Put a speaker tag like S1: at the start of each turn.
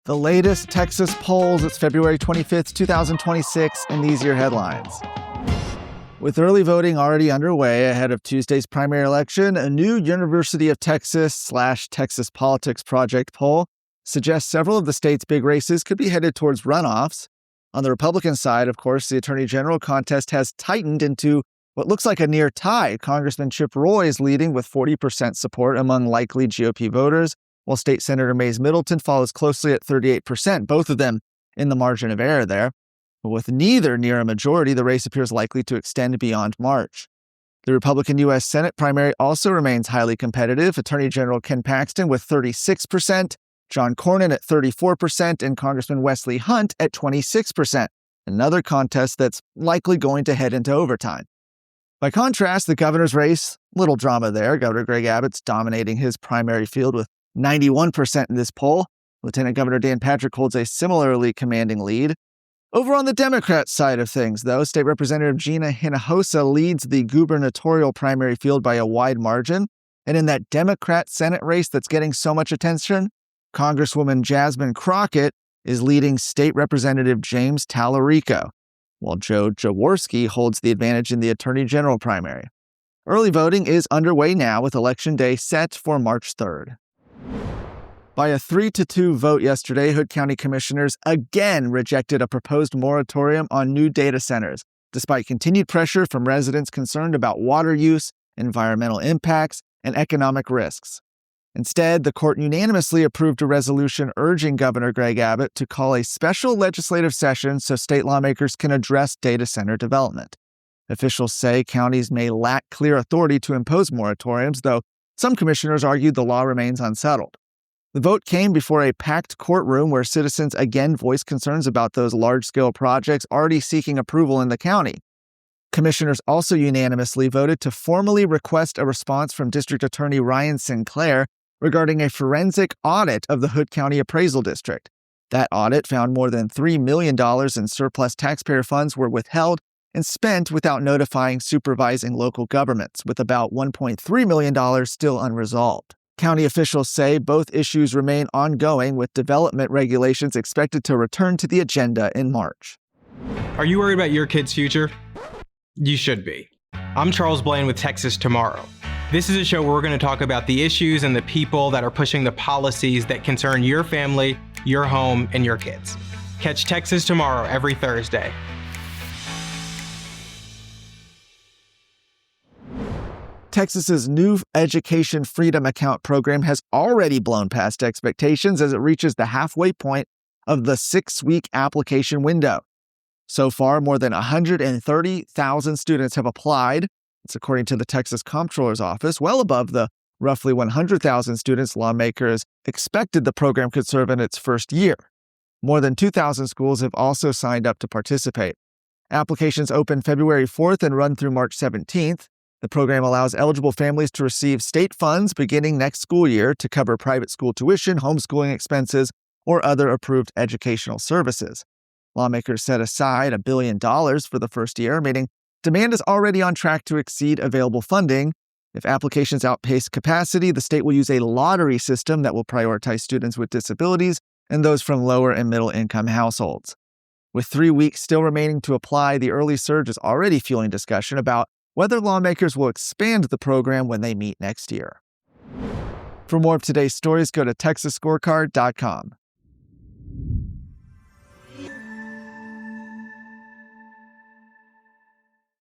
S1: The latest Texas polls, it's February 25th, 2026, and these are your headlines. With early voting already underway ahead of Tuesday's primary election, a new University of Texas/Texas Politics Project poll suggests several of the state's big races could be headed towards runoffs. On the Republican side, of course, the Attorney General contest has tightened into what looks like a near tie. Congressman Chip Roy is leading with 40% support among likely GOP voters, while State Senator Mays Middleton follows closely at 38%, both of them in the margin of error there. But with neither near a majority, the race appears likely to extend beyond March. The Republican U.S. Senate primary also remains highly competitive. Attorney General Ken Paxton with 36%, John Cornyn at 34%, and Congressman Wesley Hunt at 26%. Another contest that's likely going to head into overtime. By contrast, the governor's race, little drama there. Governor Greg Abbott's dominating his primary field with 91% in this poll. Lieutenant Governor Dan Patrick holds a similarly commanding lead. Over on the Democrat side of things, though, State Representative Gina Hinojosa leads the gubernatorial primary field by a wide margin. And in that Democrat Senate race that's getting so much attention, Congresswoman Jasmine Crockett is leading State Representative James Tallarico, while Joe Jaworski holds the advantage in the Attorney General primary. Early voting is underway now, with Election Day set for March 3rd. By a 3-2 vote yesterday, Hood County commissioners again rejected a proposed moratorium on new data centers, despite continued pressure from residents concerned about water use, environmental impacts, and economic risks. Instead, the court unanimously approved a resolution urging Governor Greg Abbott to call a special legislative session so state lawmakers can address data center development. Officials say counties may lack clear authority to impose moratoriums, though some commissioners argued the law remains unsettled. The vote came before a packed courtroom where citizens again voiced concerns about those large-scale projects already seeking approval in the county. Commissioners also unanimously voted to formally request a response from District Attorney Ryan Sinclair regarding a forensic audit of the Hood County Appraisal District. That audit found more than $3 million in surplus taxpayer funds were withheld and spent without notifying supervising local governments, with about $1.3 million still unresolved. County officials say both issues remain ongoing, with development regulations expected to return to the agenda in March.
S2: Are you worried about your kid's future? You should be. I'm Charles Blaine with Texas Tomorrow. This is a show where we're going to talk about the issues and the people that are pushing the policies that concern your family, your home, and your kids. Catch Texas Tomorrow every Thursday.
S1: Texas's new Education Freedom Account program has already blown past expectations as it reaches the halfway point of the 6-week application window. So far, more than 130,000 students have applied. It's according to the Texas Comptroller's Office, well above the roughly 100,000 students lawmakers expected the program could serve in its first year. More than 2,000 schools have also signed up to participate. Applications open February 4th and run through March 17th. The program allows eligible families to receive state funds beginning next school year to cover private school tuition, homeschooling expenses, or other approved educational services. Lawmakers set aside $1 billion for the first year, meaning demand is already on track to exceed available funding. If applications outpace capacity, the state will use a lottery system that will prioritize students with disabilities and those from lower and middle income households. With 3 weeks still remaining to apply, the early surge is already fueling discussion about whether lawmakers will expand the program when they meet next year. For more of today's stories, go to TexasScorecard.com.